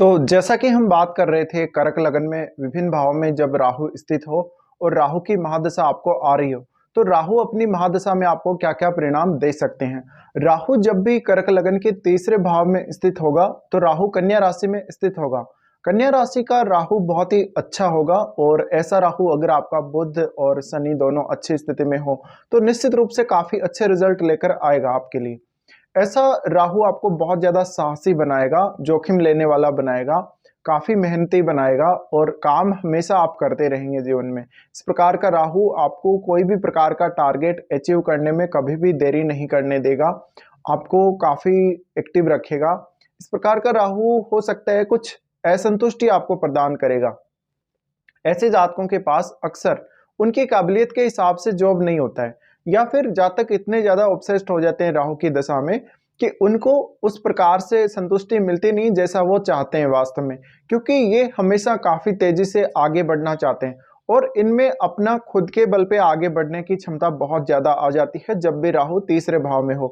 तो जैसा कि हम बात कर रहे थे कर्क लगन में विभिन्न भावों में जब राहु स्थित हो और राहु की महादशा आपको आ रही हो, तो राहु अपनी महादशा में आपको क्या-क्या परिणाम दे सकते हैं। राहु जब भी कर्क लगन के तीसरे भाव में स्थित होगा, तो राहु कन्या राशि में स्थित होगा। कन्या राशि का राहु बहुत ही अच्छा होगा और ऐसा राहु अगर आपका बुध और शनि दोनों अच्छी स्थिति में हो, तो निश्चित रूप से काफ़ी अच्छे रिज़ल्ट लेकर आएगा आपके लिए। ऐसा राहु आपको बहुत ज़्यादा साहसी बनाएगा, जोखिम लेने वाला बनाएगा, काफ़ी मेहनती बनाएगा और काम हमेशा आप करते रहेंगे जीवन में। इस प्रकार का राहु आपको कोई भी प्रकार का टारगेट अचीव करने में कभी भी देरी नहीं करने देगा, आपको काफ़ी एक्टिव रखेगा। इस प्रकार का राहु हो सकता है कुछ असंतुष्टि आपको प्रदान करेगा। ऐसे जातकों के पास अक्सर उनकी काबिलियत के हिसाब से जॉब नहीं होता है या फिर जातक इतने ज़्यादा ऑब्सेस्ड हो जाते हैं राहु की दशा में कि उनको उस प्रकार से संतुष्टि मिलती नहीं जैसा वो चाहते हैं वास्तव में, क्योंकि ये हमेशा काफ़ी तेज़ी से आगे बढ़ना चाहते हैं और इनमें अपना खुद के बल पे आगे बढ़ने की क्षमता बहुत ज़्यादा आ जाती है जब भी राहु तीसरे भाव में हो।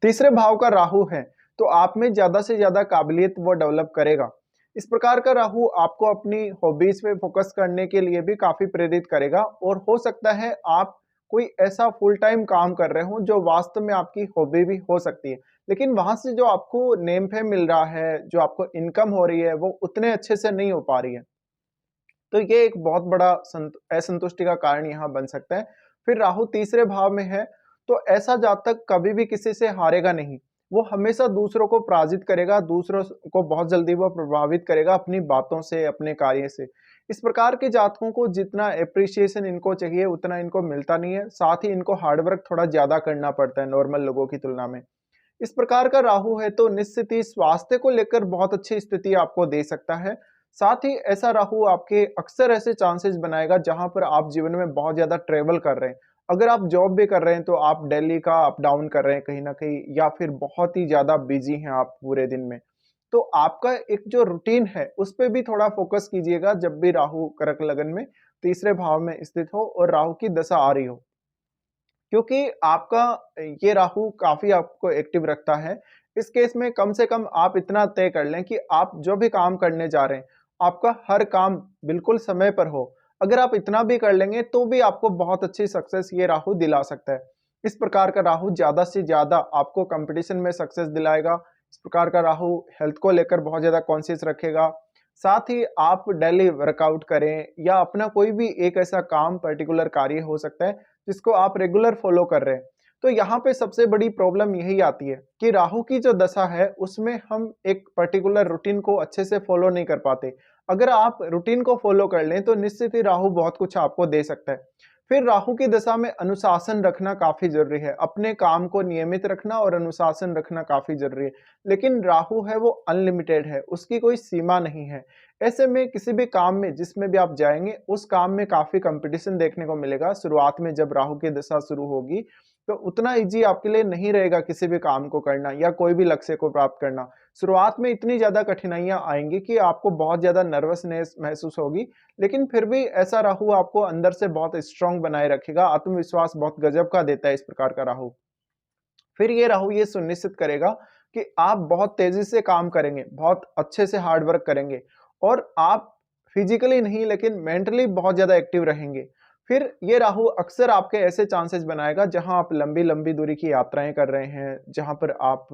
तीसरे भाव का राहु है तो आप में ज़्यादा से ज़्यादा काबिलियत वो डेवलप करेगा। इस प्रकार का राहु आपको अपनी हॉबीज पे फोकस करने के लिए भी काफी प्रेरित करेगा और हो सकता है आप कोई ऐसा फुल टाइम काम कर रहे हो जो वास्तव में आपकी हॉबी भी हो सकती है, लेकिन वहां से जो आपको नेम फेम मिल रहा है, जो आपको इनकम हो रही है, वो उतने अच्छे से नहीं हो पा रही है। तो ये एक बहुत बड़ा असंतुष्टि का कारण यहाँ बन सकता है। फिर राहु तीसरे भाव में है, तो ऐसा जातक कभी भी किसी से हारेगा नहीं। वो हमेशा दूसरों को पराजित करेगा, दूसरों को बहुत जल्दी वो प्रभावित करेगा अपनी बातों से, अपने कार्य से। इस प्रकार के जातकों को जितना एप्रिसिएशन इनको चाहिए उतना इनको मिलता नहीं है, साथ ही इनको हार्ड वर्क थोड़ा ज़्यादा करना पड़ता है नॉर्मल लोगों की तुलना में। इस प्रकार का राहु है तो निश्चित ही स्वास्थ्य को लेकर बहुत अच्छी स्थिति आपको दे सकता है। साथ ही ऐसा राहु आपके अक्सर ऐसे चांसेस बनाएगा जहां पर आप जीवन में बहुत ज़्यादा ट्रैवल कर रहे हैं। अगर आप जॉब भी कर रहे हैं तो आप दिल्ली का अप डाउन कर रहे हैं कहीं न कहीं या फिर बहुत ही ज़्यादा बिज़ी हैं आप पूरे दिन में। तो आपका एक जो रूटीन है उस पे भी थोड़ा फ़ोकस कीजिएगा जब भी राहु कर्क लगन में तीसरे भाव में स्थित हो और राहु की दशा आ रही हो। क्योंकि आपका ये राहु काफ़ी आपको एक्टिव रखता है। इस केस में कम से कम आप इतना तय कर लें कि आप जो भी काम करने जा रहे हैं, आपका हर काम बिल्कुल समय पर हो। अगर आप इतना भी कर लेंगे तो भी आपको बहुत अच्छी सक्सेस ये राहु दिला सकता है। इस प्रकार का राहु ज़्यादा से ज़्यादा आपको कॉम्पिटिशन में सक्सेस दिलाएगा। इस प्रकार का राहु हेल्थ को लेकर बहुत ज़्यादा कॉन्शियस रखेगा। साथ ही आप डेली वर्कआउट करें या अपना कोई भी एक ऐसा काम पर्टिकुलर कार्य हो सकता है जिसको आप रेगुलर फॉलो कर रहे हैं। तो यहाँ पे सबसे बड़ी प्रॉब्लम यही आती है कि राहु की जो दशा है उसमें हम एक पर्टिकुलर रूटीन को अच्छे से फॉलो नहीं कर पाते। अगर आप रूटीन को फॉलो कर लें तो निश्चित ही राहु बहुत कुछ आपको दे सकता है। फिर राहु की दशा में अनुशासन रखना काफ़ी ज़रूरी है। अपने काम को नियमित रखना और अनुशासन रखना काफ़ी ज़रूरी है। लेकिन राहु है वो अनलिमिटेड है, उसकी कोई सीमा नहीं है। ऐसे में किसी भी काम में जिसमें भी आप जाएँगे, उस काम में काफ़ी कॉम्पिटिशन देखने को मिलेगा। शुरुआत में जब राहु की दशा शुरू होगी, तो उतना ईज़ी आपके लिए नहीं रहेगा किसी भी काम को करना या कोई भी लक्ष्य को प्राप्त करना। शुरुआत में इतनी ज़्यादा कठिनाइयाँ आएँगी कि आपको बहुत ज़्यादा नर्वसनेस महसूस होगी, लेकिन फिर भी ऐसा राहु आपको अंदर से बहुत स्ट्रॉन्ग बनाए रखेगा। आत्मविश्वास बहुत गज़ब का देता है इस प्रकार का राहु। फिर ये राहु ये सुनिश्चित करेगा कि आप बहुत तेज़ी से काम करेंगे, बहुत अच्छे से हार्ड वर्क करेंगे और आप फिज़िकली नहीं लेकिन मेंटली बहुत ज़्यादा एक्टिव रहेंगे। फिर ये राहु अक्सर आपके ऐसे चांसेस बनाएगा जहाँ आप लंबी-लंबी दूरी की यात्राएँ कर रहे हैं, जहाँ पर आप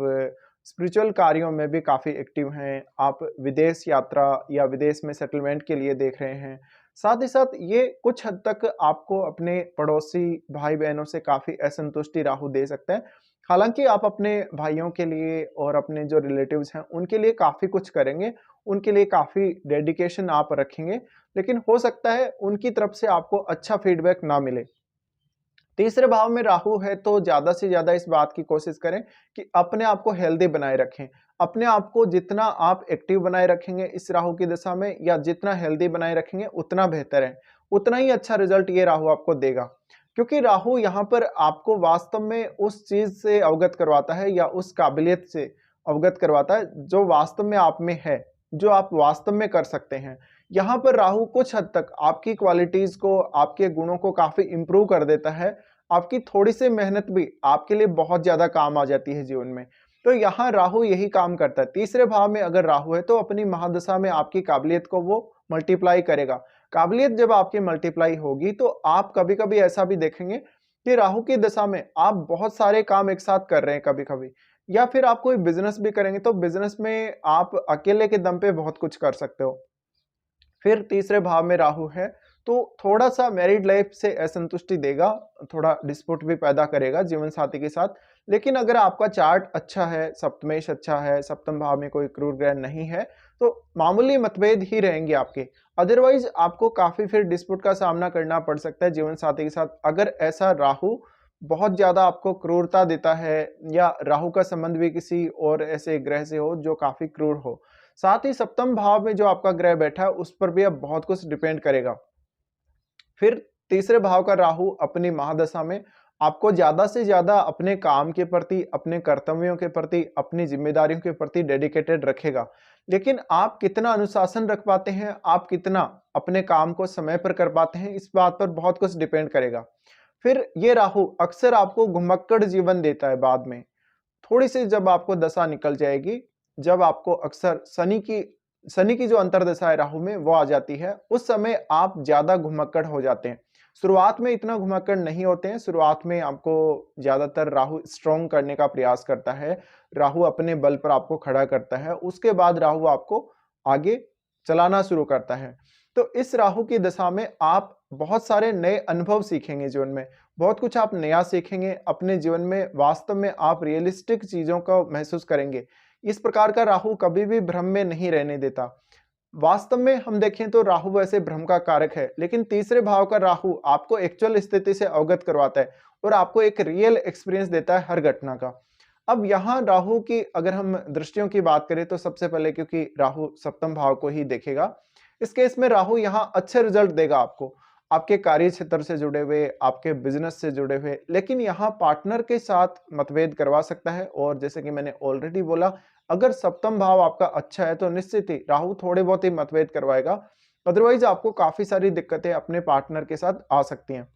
स्पिरिचुअल कार्यों में भी काफ़ी एक्टिव हैं, आप विदेश यात्रा या विदेश में सेटलमेंट के लिए देख रहे हैं। साथ ही साथ ये कुछ हद तक आपको अपने पड़ोसी भाई-बहनों से काफ़ी असंतुष्टि राहु दे सकता है। हालाँकि आप अपने भाइयों के लिए और अपने जो रिलेटिव्स हैं, उनके लिए काफ़ी कुछ करेंगे, उनके लिए काफ़ी डेडिकेशन आप रखेंगे, लेकिन हो सकता है उनकी तरफ से आपको अच्छा फीडबैक ना मिले। तीसरे भाव में राहु है तो ज़्यादा से ज़्यादा इस बात की कोशिश करें कि अपने आप को हेल्दी बनाए रखें। अपने आप को जितना आप एक्टिव बनाए रखेंगे इस राहु की दशा में या जितना हेल्दी बनाए रखेंगे उतना बेहतर है। उतना ही अच्छा रिज़ल्ट ये राहु आपको देगा। क्योंकि राहु यहाँ पर आपको वास्तव में उस चीज़ से अवगत करवाता है या उस काबिलियत से अवगत करवाता है जो वास्तव में आप में है, जो आप वास्तव में कर सकते हैं। यहाँ पर राहु कुछ हद तक आपकी क्वालिटीज़ को, आपके गुणों को काफ़ी इम्प्रूव कर देता है। आपकी थोड़ी-सी मेहनत भी आपके लिए बहुत ज़्यादा काम आ जाती है जीवन में। तो यहाँ राहु यही काम करता है। तीसरे भाव में अगर राहु है तो अपनी महादशा में आपकी काबिलियत को वो मल्टीप्लाई करेगा। काबिलियत जब आपकी मल्टीप्लाई होगी तो आप कभी-कभी ऐसा भी देखेंगे कि राहु की दशा में आप बहुत सारे काम एक साथ कर रहे हैं कभी-कभी, या फिर आप कोई बिज़नेस भी करेंगे तो बिज़नेस में आप अकेले के दम पे बहुत कुछ कर सकते हो। फिर तीसरे भाव में राहु है तो थोड़ा-सा मैरिड लाइफ से असंतुष्टि देगा, थोड़ा डिस्प्यूट भी पैदा करेगा जीवन साथी के साथ। लेकिन अगर आपका चार्ट अच्छा है, सप्तमेश अच्छा है, सप्तम भाव में कोई क्रूर ग्रह नहीं है, तो मामूली मतभेद ही रहेंगे आपके। अदरवाइज़ आपको काफ़ी फिर डिस्प्यूट का सामना करना पड़ सकता है जीवन साथी के साथ। अगर ऐसा राहु बहुत ज़्यादा आपको क्रूरता देता है या राहु का संबंध भी किसी और ऐसे ग्रह से हो जो काफ़ी क्रूर हो। साथ ही सप्तम भाव में जो आपका ग्रह बैठा है उस पर भी अब बहुत कुछ डिपेंड करेगा। फिर तीसरे भाव का राहु अपनी महादशा में आपको ज्यादा से ज्यादा अपने काम के प्रति, अपने कर्तव्यों के प्रति, अपनी जिम्मेदारियों के प्रति डेडिकेटेड रखेगा। लेकिन आप कितना अनुशासन रख पाते हैं, आप कितना अपने काम को समय पर कर पाते हैं, इस बात पर बहुत कुछ डिपेंड करेगा। फिर ये राहु अक्सर आपको घुमक्कड़ जीवन देता है बाद में। थोड़ी सी जब आपको दशा निकल जाएगी, जब आपको अक्सर शनि की जो अंतर्दशा है राहु में वो आ जाती है, उस समय आप ज्यादा घुमक्कड़ हो जाते हैं। शुरुआत में इतना घुमक्कड़ नहीं होते हैं, शुरुआत में आपको ज्यादातर राहु स्ट्रॉन्ग करने का प्रयास करता है, राहु अपने बल पर आपको खड़ा करता है, उसके बाद राहु आपको आगे चलाना शुरू करता है। तो इस राहु की दशा में आप बहुत सारे नए अनुभव सीखेंगे जीवन में, बहुत कुछ आप नया सीखेंगे अपने जीवन में, वास्तव में आप रियलिस्टिक चीजों को महसूस करेंगे। इस प्रकार का राहु कभी भी भ्रम में नहीं रहने देता। वास्तव में हम देखें तो राहु वैसे भ्रम का कारक है, लेकिन तीसरे भाव का राहु आपको एक्चुअल स्थिति से अवगत करवाता है और आपको एक रियल एक्सपीरियंस देता है हर घटना का। अब यहाँ राहु की अगर हम दृष्टियों की बात करें तो सबसे पहले, क्योंकि राहु सप्तम भाव को ही देखेगा, इस केस में राहु यहाँ अच्छे रिजल्ट देगा आपको, आपके कार्य क्षेत्र से जुड़े हुए, आपके बिजनेस से जुड़े हुए। लेकिन यहाँ पार्टनर के साथ मतभेद करवा सकता है, और जैसे कि मैंने ऑलरेडी बोला, अगर सप्तम भाव आपका अच्छा है तो निश्चित ही राहु थोड़े बहुत ही मतभेद करवाएगा। अदरवाइज आपको काफी सारी दिक्कतें अपने पार्टनर के साथ आ सकती हैं।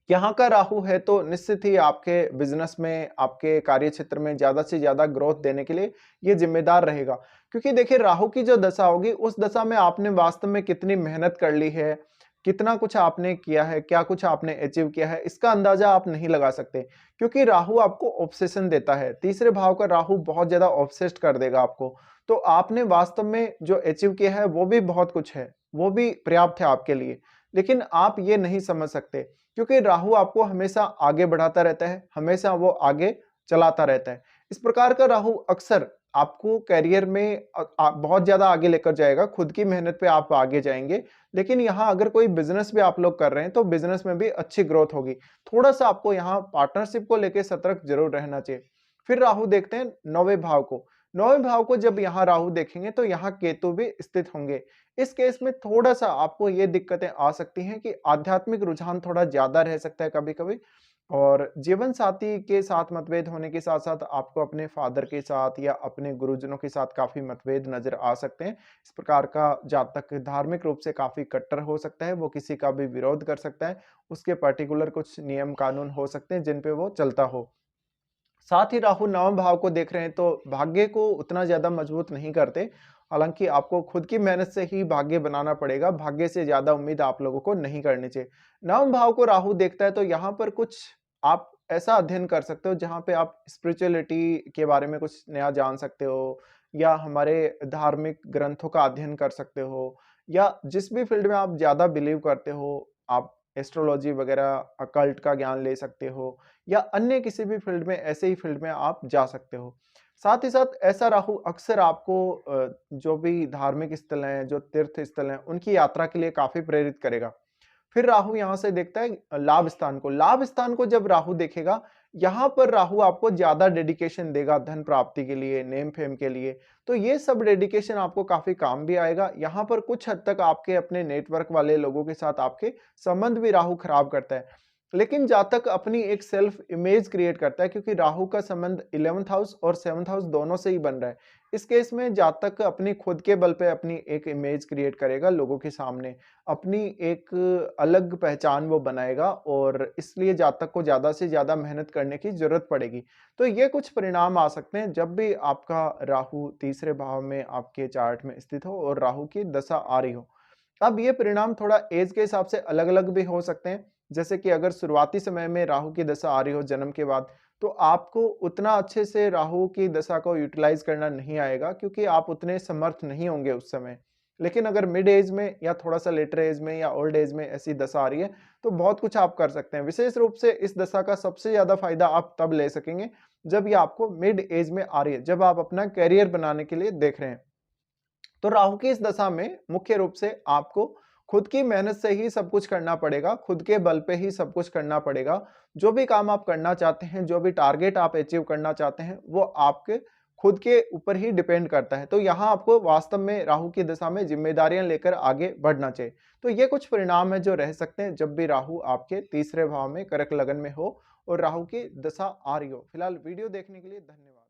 यहाँ का राहु है तो निश्चित ही आपके बिजनेस में, आपके कार्य क्षेत्र में ज्यादा से ज्यादा ग्रोथ देने के लिए ये जिम्मेदार रहेगा। क्योंकि देखिए राहु की जो दशा होगी उस दशा में आपने वास्तव में कितनी मेहनत कर ली है, कितना कुछ आपने किया है, क्या कुछ आपने अचीव किया है, इसका अंदाजा आप नहीं लगा सकते। क्योंकि राहु आपको ऑब्सेशन देता है, तीसरे भाव का राहु बहुत ज्यादा ऑब्सेस्ड कर देगा आपको। तो आपने वास्तव में जो अचीव किया है वो भी बहुत कुछ है, वो भी पर्याप्त है आपके लिए, लेकिन आप ये नहीं समझ सकते क्योंकि राहु आपको हमेशा आगे बढ़ाता रहता है, हमेशा वो आगे चलाता रहता है। इस प्रकार का राहु अक्सर आपको करियर में बहुत ज्यादा आगे लेकर जाएगा, खुद की मेहनत पे आप आगे जाएंगे। लेकिन यहाँ अगर कोई बिजनेस भी आप लोग कर रहे हैं तो बिजनेस में भी अच्छी ग्रोथ होगी। थोड़ा सा आपको यहाँ पार्टनरशिप को लेकर सतर्क जरूर रहना चाहिए। फिर राहु देखते हैं नौवें भाव को। नौवें भाव को जब यहाँ राहु देखेंगे तो यहाँ केतु भी स्थित होंगे। इस केस में थोड़ा सा आपको ये दिक्कतें आ सकती हैं कि आध्यात्मिक रुझान थोड़ा ज्यादा रह सकता है कभी कभी, और जीवन साथी के साथ मतभेद होने के साथ साथ आपको अपने फादर के साथ या अपने गुरुजनों के साथ काफी मतभेद नजर आ सकते हैं। इस प्रकार का जातक धार्मिक रूप से काफी कट्टर हो सकता है, वो किसी का भी विरोध कर सकता है, उसके पर्टिकुलर कुछ नियम कानून हो सकते हैं जिन पे वो चलता हो। साथ ही राहु नवम भाव को देख रहे हैं तो भाग्य को उतना ज्यादा मजबूत नहीं करते। हालांकि आपको खुद की मेहनत से ही भाग्य बनाना पड़ेगा, भाग्य से ज्यादा उम्मीद आप लोगों को नहीं करनी चाहिए। नवम भाव को राहु देखता है तो यहाँ पर कुछ आप ऐसा अध्ययन कर सकते हो जहाँ पे आप स्पिरिचुअलिटी के बारे में कुछ नया जान सकते हो, या हमारे धार्मिक ग्रंथों का अध्ययन कर सकते हो, या जिस भी फील्ड में आप ज्यादा बिलीव करते हो, आप एस्ट्रोलॉजी वगैरह अकल्ट का ज्ञान ले सकते हो, या अन्य किसी भी फील्ड में, ऐसे ही फील्ड में आप जा सकते हो। साथ ही साथ ऐसा राहु अक्सर आपको जो भी धार्मिक स्थल हैं, जो तीर्थ स्थल हैं, उनकी यात्रा के लिए काफी प्रेरित करेगा। फिर राहु यहां से देखता है लाभ स्थान को। लाभ स्थान को जब राहु देखेगा, यहां पर राहु आपको ज्यादा डेडिकेशन देगा धन प्राप्ति के लिए, नेम फेम के लिए। तो ये सब डेडिकेशन आपको काफी काम भी आएगा। यहाँ पर कुछ हद तक आपके अपने नेटवर्क वाले लोगों के साथ आपके संबंध भी राहु खराब करता है, लेकिन जातक अपनी एक सेल्फ इमेज क्रिएट करता है, क्योंकि राहु का संबंध 11th हाउस और 7th हाउस दोनों से ही बन रहा है। इस केस में जातक अपनी खुद के बल पे अपनी एक इमेज क्रिएट करेगा लोगों के सामने, अपनी एक अलग पहचान वो बनाएगा और इसलिए जातक को ज़्यादा से ज़्यादा मेहनत करने की ज़रूरत पड़ेगी। तो ये कुछ परिणाम आ सकते हैं जब भी आपका राहु तीसरे भाव में आपके चार्ट में स्थित हो और राहु की दशा आ रही हो। अब ये परिणाम थोड़ा ऐज के हिसाब से अलग-अलग भी हो सकते हैं। जैसे कि अगर शुरुआती समय में राहु की दशा आ रही हो जन्म के बाद, तो आपको उतना अच्छे से राहु की दशा को यूटिलाइज़ करना नहीं आएगा क्योंकि आप उतने समर्थ नहीं होंगे उस समय। लेकिन अगर मिड एज में या थोड़ा-सा लेटर एज में या ओल्ड एज में ऐसी दशा आ रही है, तो बहुत कुछ आप कर सकते हैं। विशेष रूप से इस दशा का सबसे ज़्यादा फ़ायदा आप तब ले सकेंगे, जब ये आपको मिड एज में आ रही है, जब आप अपना करियर बनाने के लिए देख रहे हैं। तो राहु की इस दशा में मुख्य रूप से आपको खुद की मेहनत से ही सब कुछ करना पड़ेगा, खुद के बल पे ही सब कुछ करना पड़ेगा। जो भी काम आप करना चाहते हैं, जो भी टारगेट आप अचीव करना चाहते हैं, वो आपके खुद के ऊपर ही डिपेंड करता है। तो यहाँ आपको वास्तव में राहु की दशा में ज़िम्मेदारियाँ लेकर आगे बढ़ना चाहिए। तो ये कुछ परिणाम हैं जो रह सकते हैं जब भी राहु आपके तीसरे भाव में कर्क लगन में हो और राहु की दशा आ रही हो। फिलहाल वीडियो देखने के लिए धन्यवाद।